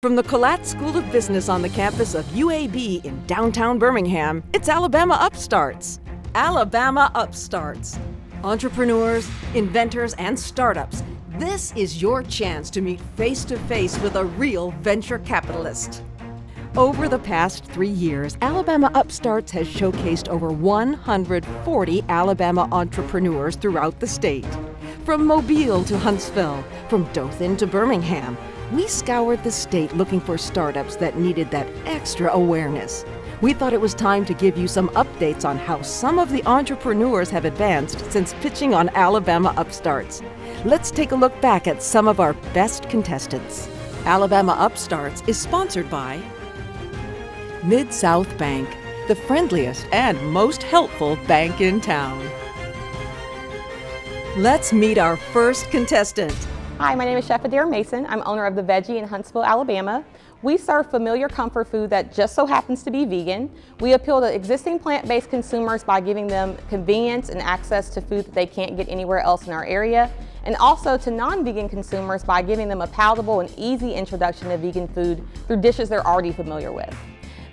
From the Collat School of Business on the campus of UAB in downtown Birmingham, it's Alabama Upstarts. Alabama Upstarts. Entrepreneurs, inventors, and startups, this is your chance to meet face-to-face with a real venture capitalist. Over the past 3 years, Alabama Upstarts has showcased over 140 Alabama entrepreneurs throughout the state. From Mobile to Huntsville, from Dothan to Birmingham, we scoured the state looking for startups that needed that extra awareness. We thought it was time to give you some updates on how some of the entrepreneurs have advanced since pitching on Alabama Upstarts. Let's take a look back at some of our best contestants. Alabama Upstarts is sponsored by Mid-South Bank, the friendliest and most helpful bank in town. Let's meet our first contestant. Hi, my name is Chef Adair Mason. I'm owner of The Veggie in Huntsville, Alabama. We serve familiar comfort food that just so happens to be vegan. We appeal to existing plant-based consumers by giving them convenience and access to food that they can't get anywhere else in our area, and also to non-vegan consumers by giving them a palatable and easy introduction to vegan food through dishes they're already familiar with.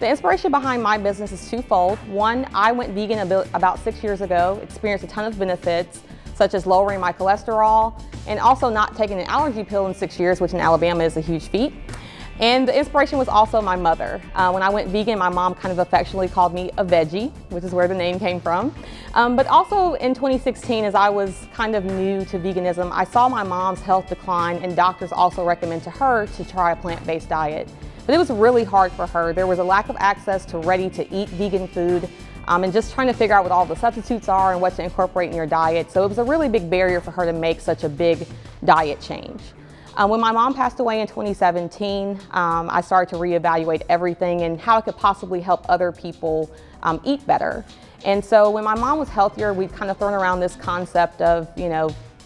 The inspiration behind my business is twofold. One, I went vegan about 6 years ago, experienced a ton of benefits, such as lowering my cholesterol, and also not taking an allergy pill in 6 years, which in Alabama is a huge feat. And the inspiration was also my mother. When I went vegan, my mom kind of affectionately called me a veggie, which is where the name came from. But also in 2016, as I was kind of new to veganism, I saw my mom's health decline, and doctors also recommend to her to try a plant-based diet. But it was really hard for her. There was a lack of access to ready-to-eat vegan food, and just trying to figure out what all the substitutes are and what to incorporate in your diet. So it was a really big barrier for her to make such a big diet change. When my mom passed away in 2017, I started to reevaluate everything and how I could possibly help other people eat better. And so when my mom was healthier, we'd kind of thrown around this concept of,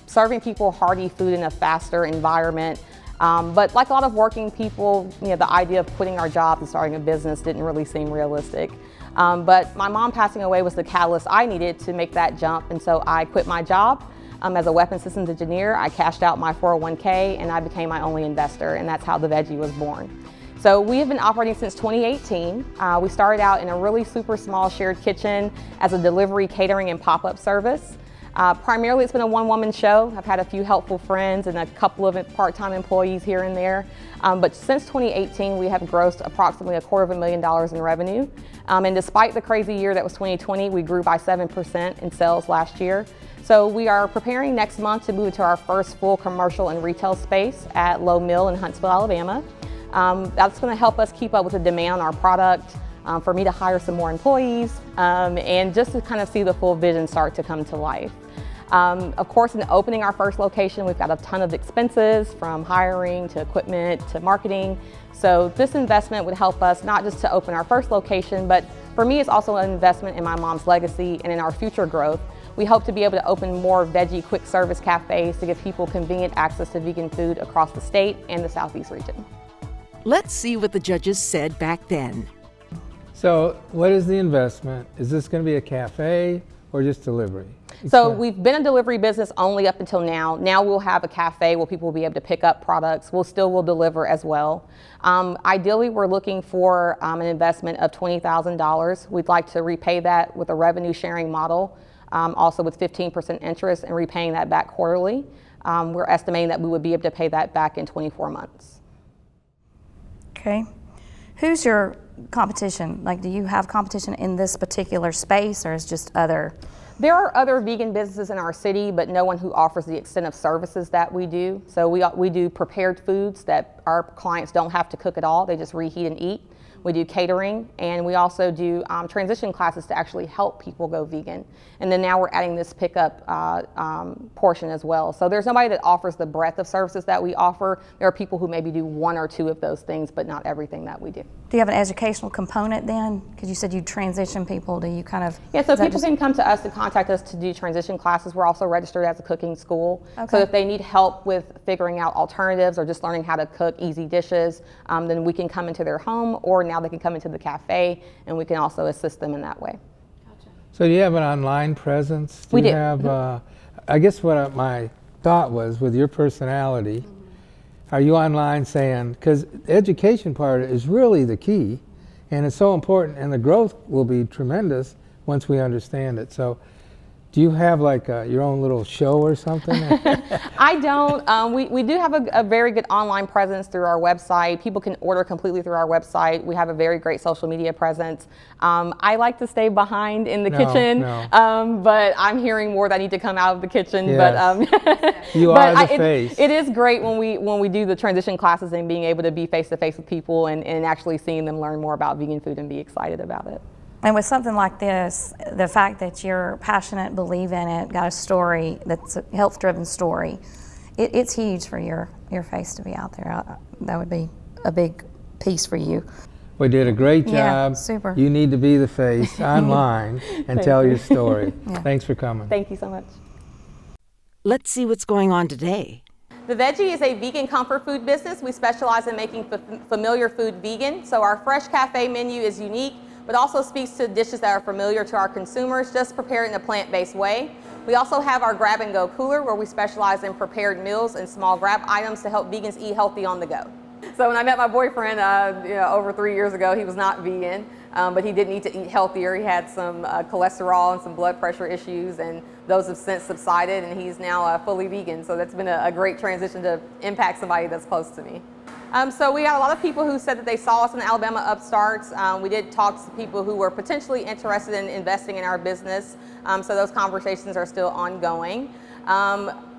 serving people hearty food in a faster environment. But like a lot of working people, the idea of quitting our jobs and starting a business didn't really seem realistic. But my mom passing away was the catalyst I needed to make that jump, and so I quit my job as a weapons systems engineer. I cashed out my 401k and I became my only investor, and that's how The Veggie was born. So we have been operating since 2018. We started out in a really super small shared kitchen as a delivery, catering, and pop-up service. Primarily it's been a one-woman show. I've had a few helpful friends and a couple of part-time employees here and there. But since 2018, we have grossed approximately $250,000 in revenue. And despite the crazy year that was 2020, we grew by 7% in sales last year. So we are preparing next month to move to our first full commercial and retail space at Low Mill in Huntsville, Alabama. That's going to help us keep up with the demand on our product, for me to hire some more employees, and just to kind of see the full vision start to come to life. Of course, in opening our first location, we've got a ton of expenses, from hiring to equipment to marketing. So this investment would help us not just to open our first location, but for me, it's also an investment in my mom's legacy and in our future growth. We hope to be able to open more veggie quick service cafes to give people convenient access to vegan food across the state and the Southeast region. Let's see what the judges said back then. So what is the investment? Is this going to be a cafe or just delivery? So we've been a delivery business only up until now. Now we'll have a cafe where people will be able to pick up products. We'll deliver as well. Ideally, we're looking for an investment of $20,000. We'd like to repay that with a revenue sharing model, also with 15% interest, and repaying that back quarterly. We're estimating that we would be able to pay that back in 24 months. Okay. Who's your competition? Like, do you have competition in this particular space, or is just other? There are other vegan businesses in our city, but no one who offers the extent of services that we do. So we do prepared foods that our clients don't have to cook at all. They just reheat and eat. We do catering, and we also do transition classes to actually help people go vegan. And then now we're adding this pickup portion as well. So there's nobody that offers the breadth of services that we offer. There are people who maybe do one or two of those things, but not everything that we do. Do you have an educational component then? Because you said you transition people. Do you kind of? Yeah, so people can come to us and contact us to do transition classes. We're also registered as a cooking school. Okay. So if they need help with figuring out alternatives or just learning how to cook easy dishes, then we can come into their home, or now they can come into the cafe, and we can also assist them in that way. Gotcha. So do you have an online presence? We do. You have, I guess what my thought was, with your personality, Are you online saying, because the education part is really the key, and it's so important, and the growth will be tremendous once we understand it. So do you have like your own little show or something? I don't. We do have a very good online presence through our website. People can order completely through our website. We have a very great social media presence. I like to stay behind in the kitchen, but I'm hearing more that I need to come out of the kitchen. Yes. But you but are the face. It is great when we do the transition classes and being able to be face to face with people and actually seeing them learn more about vegan food and be excited about it. And with something like this, the fact that you're passionate, believe in it, got a story that's a health-driven story, it's huge for your face to be out there. That would be a big piece for you. We did a great job. Yeah, super. You need to be the face online and tell your story. Yeah. Thanks for coming. Thank you so much. Let's see what's going on today. The Veggie is a vegan comfort food business. We specialize in making familiar food vegan. So our fresh cafe menu is unique, but also speaks to dishes that are familiar to our consumers, just prepared in a plant-based way. We also have our grab and go cooler where we specialize in prepared meals and small grab items to help vegans eat healthy on the go. So when I met my boyfriend over 3 years ago, he was not vegan, but he did need to eat healthier. He had some cholesterol and some blood pressure issues, and those have since subsided, and he's now fully vegan. So that's been a great transition to impact somebody that's close to me. So we got a lot of people who said that they saw us in Alabama Upstarts. We did talk to people who were potentially interested in investing in our business. So those conversations are still ongoing.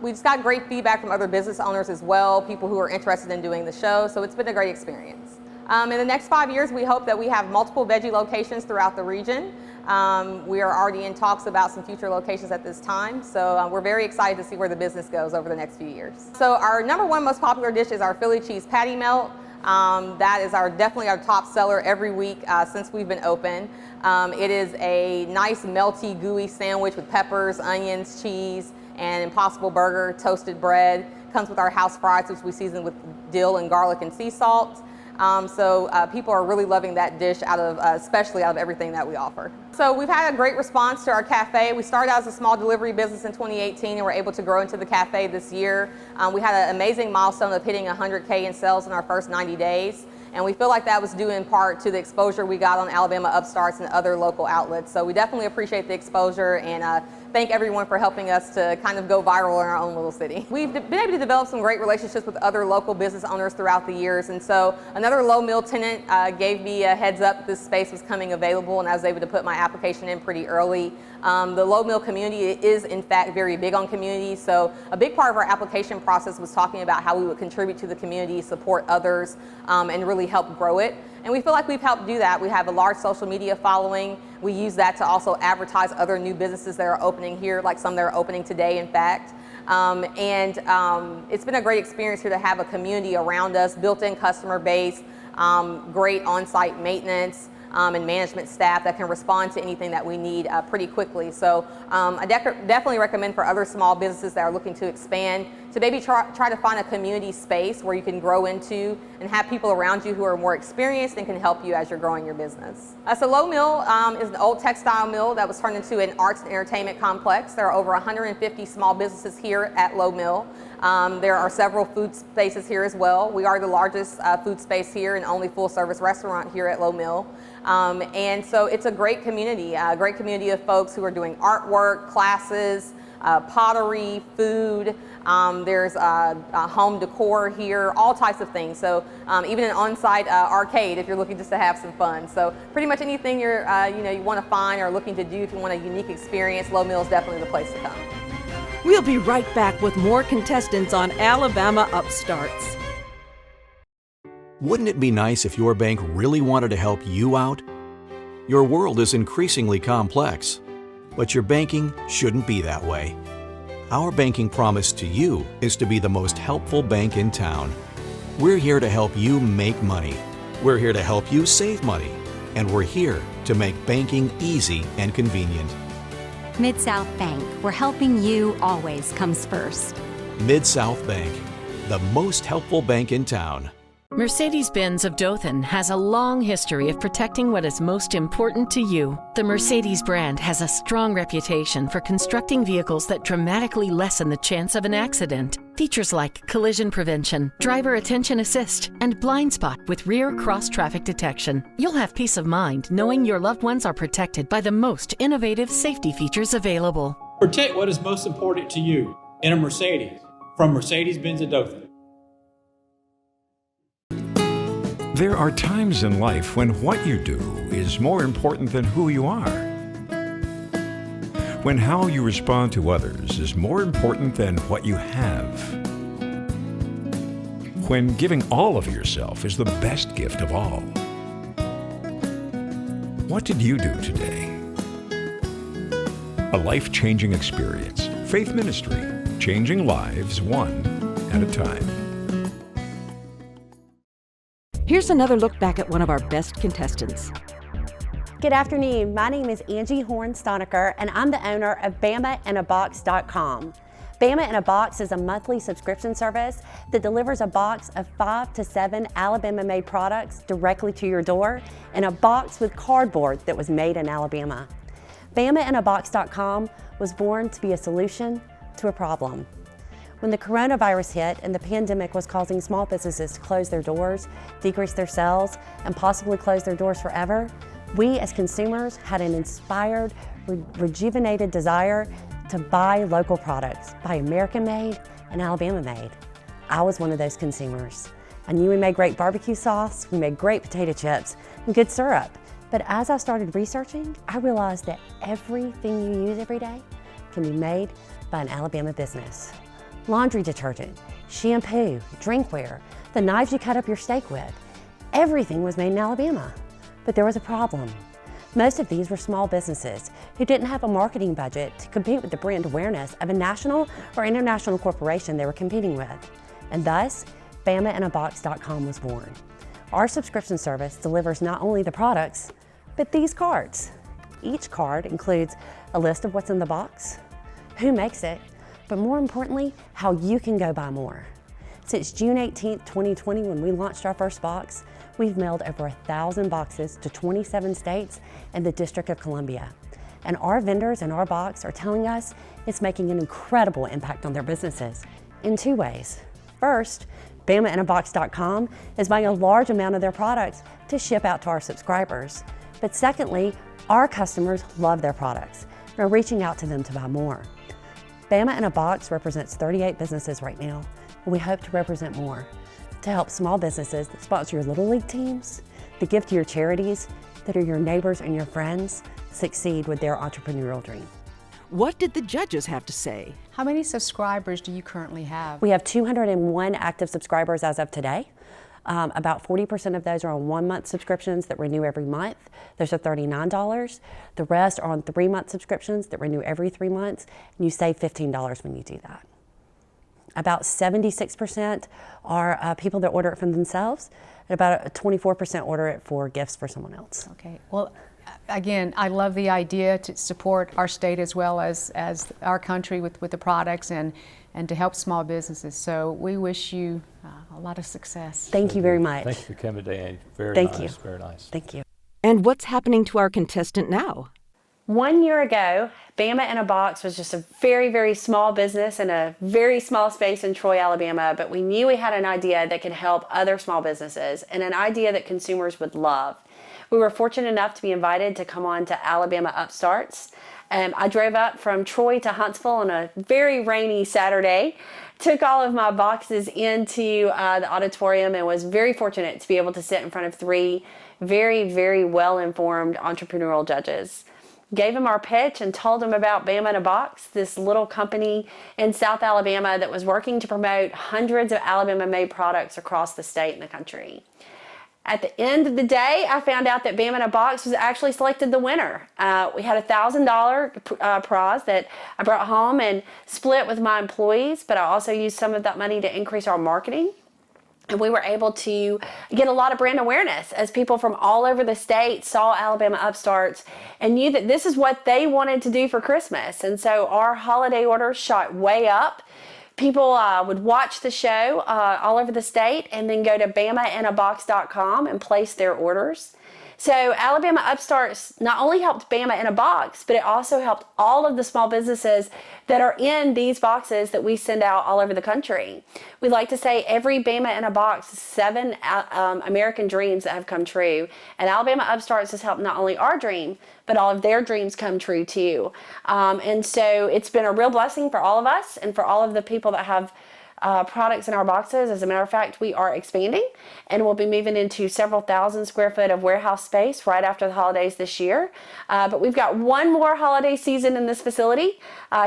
We just got great feedback from other business owners as well, people who are interested in doing the show. So it's been a great experience. In the next 5 years, we hope that we have multiple veggie locations throughout the region. We are already in talks about some future locations at this time, so we're very excited to see where the business goes over the next few years. So our #1 most popular dish is our Philly cheese patty melt. That is definitely our top seller every week since we've been open. It is a nice melty, gooey sandwich with peppers, onions, cheese, and Impossible Burger, toasted bread. Comes with our house fries, which we season with dill and garlic and sea salt. So people are really loving that dish especially out of everything that we offer. So we've had a great response to our cafe. We started out as a small delivery business in 2018 and were able to grow into the cafe this year. We had an amazing milestone of hitting 100K in sales in our first 90 days. And we feel like that was due in part to the exposure we got on Alabama Upstarts and other local outlets. So we definitely appreciate the exposure and thank everyone for helping us to kind of go viral in our own little city. We've been able to develop some great relationships with other local business owners throughout the years. And so another low mill tenant gave me a heads up that this space was coming available, and I was able to put my application in pretty early. The low mill community is in fact very big on community. So a big part of our application process was talking about how we would contribute to the community, support others, and really help grow it. And we feel like we've helped do that. We have a large social media following. We use that to also advertise other new businesses that are opening here, like some that are opening today, in fact. It's been a great experience here to have a community around us, built-in customer base, great on-site maintenance, and management staff that can respond to anything that we need pretty quickly. So I definitely recommend for other small businesses that are looking to expand to maybe try to find a community space where you can grow into and have people around you who are more experienced and can help you as you're growing your business. So Low Mill is an old textile mill that was turned into an arts and entertainment complex. There are over 150 small businesses here at Low Mill. There are several food spaces here as well. We are the largest food space here and only full service restaurant here at Low Mill. And so it's a great community of folks who are doing artwork, classes, pottery, food. There's home decor here, all types of things. So even an on-site arcade if you're looking just to have some fun. So pretty much anything you want to find or looking to do if you want a unique experience, Low Mill is definitely the place to come. We'll be right back with more contestants on Alabama Upstarts. Wouldn't it be nice if your bank really wanted to help you out? Your world is increasingly complex, but your banking shouldn't be that way. Our banking promise to you is to be the most helpful bank in town. We're here to help you make money. We're here to help you save money. And we're here to make banking easy and convenient. Mid-South Bank, where helping you always comes first. Mid-South Bank, the most helpful bank in town. Mercedes-Benz of Dothan has a long history of protecting what is most important to you. The Mercedes brand has a strong reputation for constructing vehicles that dramatically lessen the chance of an accident. Features like collision prevention, driver attention assist, and blind spot with rear cross-traffic detection. You'll have peace of mind knowing your loved ones are protected by the most innovative safety features available. Protect what is most important to you in a Mercedes from Mercedes-Benz of Dothan. There are times in life when what you do is more important than who you are. When how you respond to others is more important than what you have. When giving all of yourself is the best gift of all. What did you do today? A life-changing experience. Faith Ministry, changing lives one at a time. Here's another look back at one of our best contestants. Good afternoon. My name is Angie Horn-Stonecker, and I'm the owner of BamaInABox.com. Bama in a Box is a monthly subscription service that delivers a box of 5 to 7 Alabama-made products directly to your door in a box with cardboard that was made in Alabama. BamaInABox.com was born to be a solution to a problem. When the coronavirus hit and the pandemic was causing small businesses to close their doors, decrease their sales, and possibly close their doors forever, we as consumers had an inspired, rejuvenated desire to buy local products, buy American-made and Alabama-made. I was one of those consumers. I knew we made great barbecue sauce, we made great potato chips, and good syrup. But as I started researching, I realized that everything you use every day can be made by an Alabama business. Laundry detergent, shampoo, drinkware, the knives you cut up your steak with, everything was made in Alabama. But there was a problem. Most of these were small businesses who didn't have a marketing budget to compete with the brand awareness of a national or international corporation they were competing with. And thus, BamaInABox.com was born. Our subscription service delivers not only the products, but these cards. Each card includes a list of what's in the box, who makes it, but more importantly, how you can go buy more. Since June 18th, 2020, when we launched our first box, we've mailed over 1,000 boxes to 27 states and the District of Columbia. And our vendors in our box are telling us it's making an incredible impact on their businesses in 2 ways. First, BamaInABox.com is buying a large amount of their products to ship out to our subscribers. But secondly, our customers love their products and are reaching out to them to buy more. Bama in a Box represents 38 businesses right now, and we hope to represent more to help small businesses that sponsor your Little League teams, that give to your charities, that are your neighbors and your friends, succeed with their entrepreneurial dream. What did the judges have to say? How many subscribers do you currently have? We have 201 active subscribers as of today. About 40% of those are on 1-month subscriptions that renew every month. Those are $39. The rest are on 3-month subscriptions that renew every 3 months, and you save $15 when you do that. About 76% are people that order it from themselves, and about 24% order it for gifts for someone else. Okay. Well, again, I love the idea to support our state as well as our country with the products and to help small businesses. So we wish you a lot of success. Thank you very much. Thanks for coming today. Very Thank nice. you. Very nice. Thank you. And what's happening to our contestant now? 1 year ago, Bama in a Box was just a very, very small business in a very small space in Troy, Alabama, but we knew we had an idea that could help other small businesses and an idea that consumers would love. We were fortunate enough to be invited to come on to Alabama Upstarts. I drove up from Troy to Huntsville on a very rainy Saturday, took all of my boxes into the auditorium, and was very fortunate to be able to sit in front of 3 very, very well-informed entrepreneurial judges. Gave them our pitch and told them about Bama in a Box, this little company in South Alabama that was working to promote hundreds of Alabama-made products across the state and the country. At the end of the day, I found out that Bama in a Box was actually selected the winner. We had a $1,000 prize that I brought home and split with my employees, but I also used some of that money to increase our marketing. And we were able to get a lot of brand awareness as people from all over the state saw Alabama Upstarts and knew that this is what they wanted to do for Christmas. And so our holiday orders shot way up. people would watch the show all over the state and then go to bamainabox.com and place their orders. So Alabama Upstarts not only helped Bama in a Box, but it also helped all of the small businesses that are in these boxes that we send out all over the country. We like to say every Bama in a Box is 7 American dreams that have come true. And Alabama Upstarts has helped not only our dream, but all of their dreams come true too. And so it's been a real blessing for all of us and for all of the people that have products in our boxes. As a matter of fact, we are expanding and we'll be moving into several thousand square foot of warehouse space right after the holidays this year. But we've got one more holiday season in this facility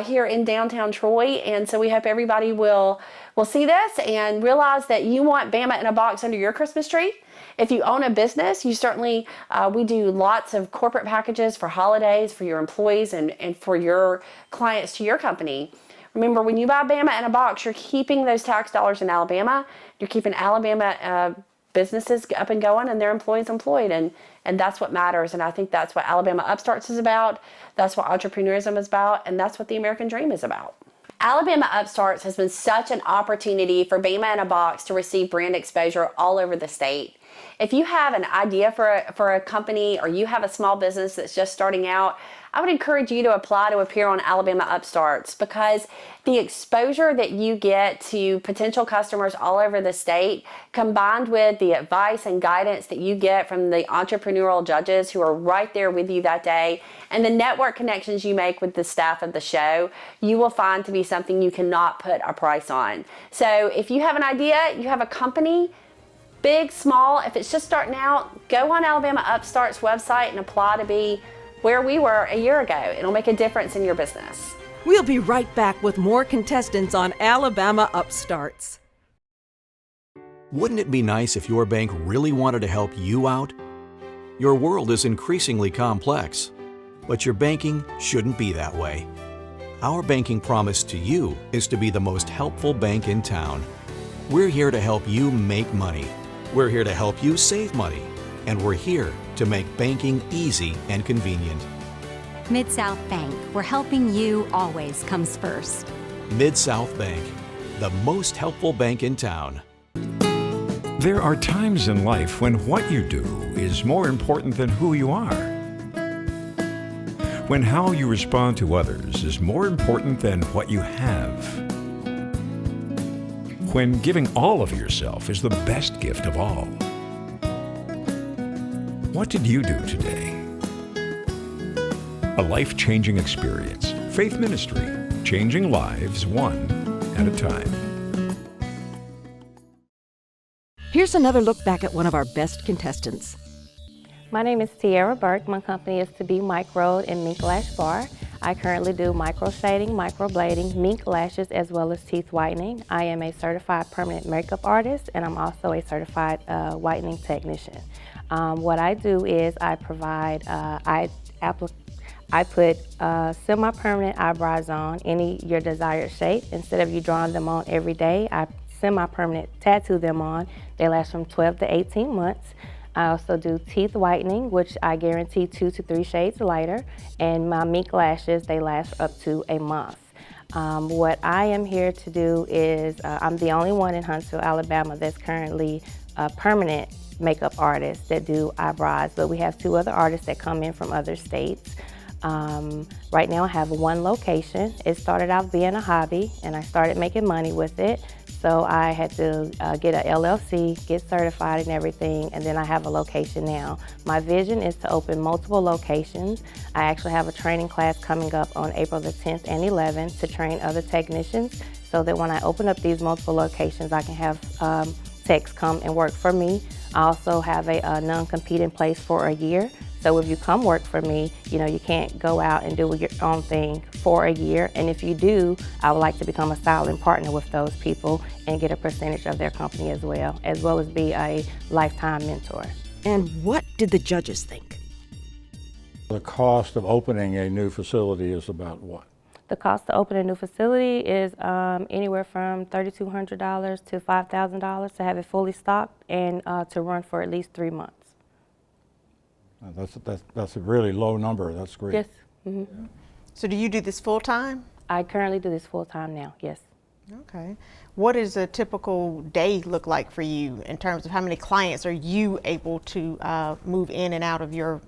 here in downtown Troy, and so we hope everybody will see this and realize that you want Bama in a Box under your Christmas tree. If you own a business, you certainly, we do lots of corporate packages for holidays, for your employees and for your clients to your company. Remember, when you buy Bama in a Box, you're keeping those tax dollars in Alabama. You're keeping Alabama businesses up and going and their employees employed. And that's what matters. And I think that's what Alabama Upstarts is about. That's what entrepreneurism is about. And that's what the American dream is about. Alabama Upstarts has been such an opportunity for Bama in a Box to receive brand exposure all over the state. If you have an idea for a company or you have a small business that's just starting out, I would encourage you to apply to appear on Alabama Upstarts, because the exposure that you get to potential customers all over the state, combined with the advice and guidance that you get from the entrepreneurial judges who are right there with you that day, and the network connections you make with the staff of the show, you will find to be something you cannot put a price on. So if you have an idea, you have a company, big, small, if it's just starting out, go on Alabama Upstarts website and apply to be where we were a year ago. It'll make a difference in your business. We'll be right back with more contestants on Alabama Upstarts. Wouldn't it be nice if your bank really wanted to help you out? Your world is increasingly complex, but your banking shouldn't be that way. Our banking promise to you is to be the most helpful bank in town. We're here to help you make money. We're here to help you save money. And we're here to make banking easy and convenient. Mid-South Bank, where helping you always comes first. Mid-South Bank, the most helpful bank in town. There are times in life when what you do is more important than who you are. When how you respond to others is more important than what you have. When giving all of yourself is the best gift of all. What did you do today? A life-changing experience. Faith ministry, changing lives one at a time. Here's another look back at one of our best contestants. My name is Tiara Burke. My company is To Be Micro and Mink Lash Bar. I currently do micro shading, microblading, mink lashes, as well as teeth whitening. I am a certified permanent makeup artist, and I'm also a certified whitening technician. What I do is I provide, I put semi-permanent eyebrows on your desired shape. Instead of you drawing them on every day, I semi-permanent tattoo them on. They last from 12 to 18 months. I also do teeth whitening, which I guarantee 2 to 3 shades lighter, and my mink lashes, they last up to a month. What I am here to do is, I'm the only one in Huntsville, Alabama that's currently a permanent makeup artist that do eyebrows, but we have 2 other artists that come in from other states. Right now I have 1 location. It started out being a hobby and I started making money with it. So I had to get a LLC, get certified and everything, and then I have a location now. My vision is to open multiple locations. I actually have a training class coming up on April the 10th and 11th to train other technicians, so that when I open up these multiple locations, I can have techs come and work for me. I also have a non-compete in place for a year. So if you come work for me, you can't go out and do your own thing for a year. And if you do, I would like to become a silent partner with those people and get a percentage of their company as well as be a lifetime mentor. And what did the judges think? The cost of opening a new facility is about what? The cost to open a new facility is anywhere from $3,200 to $5,000 to have it fully stocked and to run for at least 3 months. That's a really low number. That's great. Yes. Mm-hmm. So do you do this full time? I currently do this full time now, yes. Okay. What does a typical day look like for you in terms of how many clients are you able to move in and out of your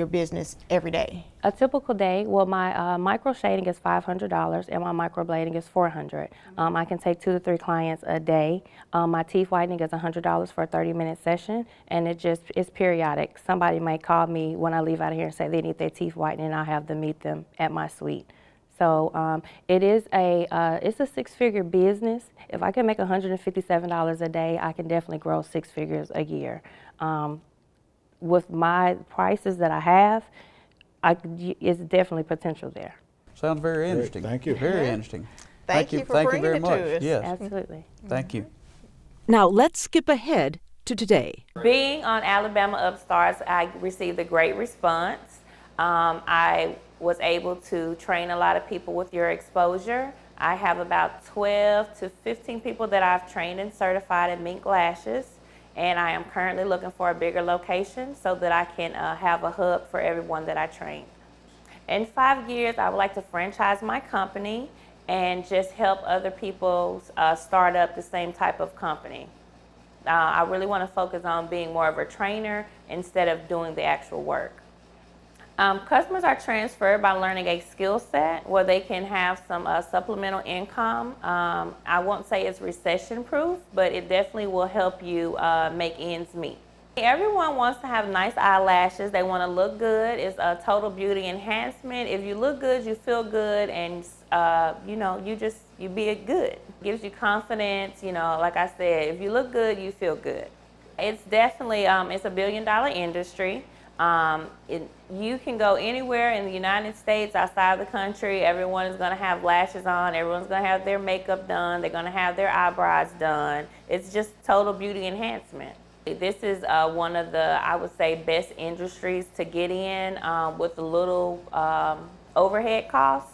business every day? A typical day, well, my micro shading is $500 and my microblading is $400. I can take 2 to 3 clients a day. My teeth whitening is $100 for a 30-minute session, and it's periodic. Somebody may call me when I leave out of here and say they need their teeth whitening, and I have them meet them at my suite. So it's a 6-figure business. If I can make $157 a day, I can definitely grow 6 figures a year. With my prices that I have, it's definitely potential there. Sounds very interesting. Great. Thank you. Very interesting. Thank you for bringing very it much. to us. Yes. Absolutely. Thank you. Now let's skip ahead to today. Being on Alabama Upstarts, I received a great response. I was able to train a lot of people with your exposure. I have about 12 to 15 people that I've trained and certified in mink lashes, and I am currently looking for a bigger location so that I can have a hub for everyone that I train. In 5 years, I would like to franchise my company and just help other people start up the same type of company. I really want to focus on being more of a trainer instead of doing the actual work. Customers are transferred by learning a skill set where they can have some supplemental income. I won't say it's recession proof, but it definitely will help you make ends meet. Everyone wants to have nice eyelashes. They want to look good. It's a total beauty enhancement. If you look good, you feel good, and you be good. It gives you confidence. Like I said, if you look good, you feel good. It's definitely it's a $1 billion industry. You can go anywhere in the United States, outside the country. Everyone is going to have lashes on. Everyone's going to have their makeup done. They're going to have their eyebrows done. It's just total beauty enhancement. This is one of the, I would say, best industries to get in with a little overhead costs.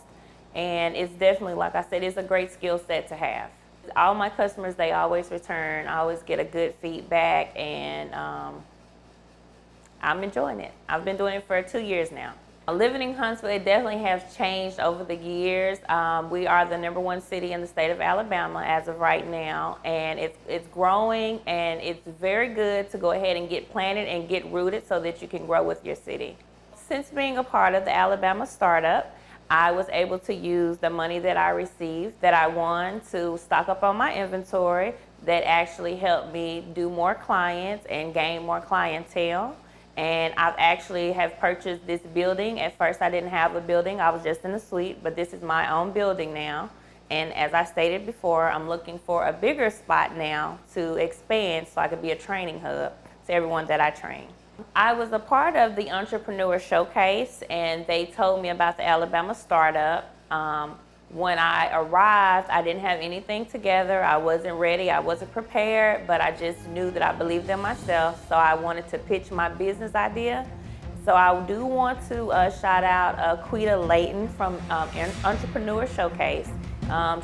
And it's definitely, like I said, it's a great skill set to have. All my customers, they always return. I always get a good feedback, and I'm enjoying it. I've been doing it for 2 years now. Living in Huntsville, it definitely has changed over the years. We are the #1 city in the state of Alabama as of right now, and it's growing, and it's very good to go ahead and get planted and get rooted so that you can grow with your city. Since being a part of the Alabama startup, I was able to use the money that I received, that I won, to stock up on my inventory. That actually helped me do more clients and gain more clientele. And I've actually have purchased this building. At first I didn't have a building, I was just in a suite, but this is my own building now. And as I stated before, I'm looking for a bigger spot now to expand so I could be a training hub to everyone that I train. I was a part of the Entrepreneur Showcase, and they told me about the Alabama startup. When I arrived, I didn't have anything together. I wasn't ready, I wasn't prepared, but I just knew that I believed in myself, so I wanted to pitch my business idea. So I do want to shout out Quita Layton from Entrepreneur Showcase.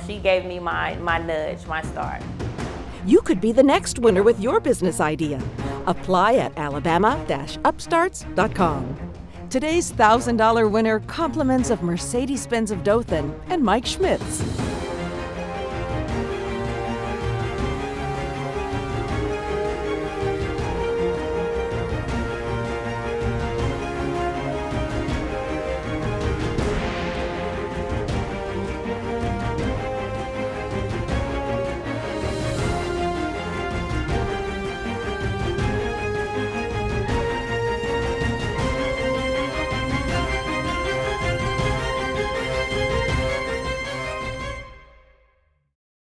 She gave me my nudge, my start. You could be the next winner with your business idea. Apply at alabama-upstarts.com. Today's $1,000 winner compliments of Mercedes-Benz of Dothan and Mike Schmitz.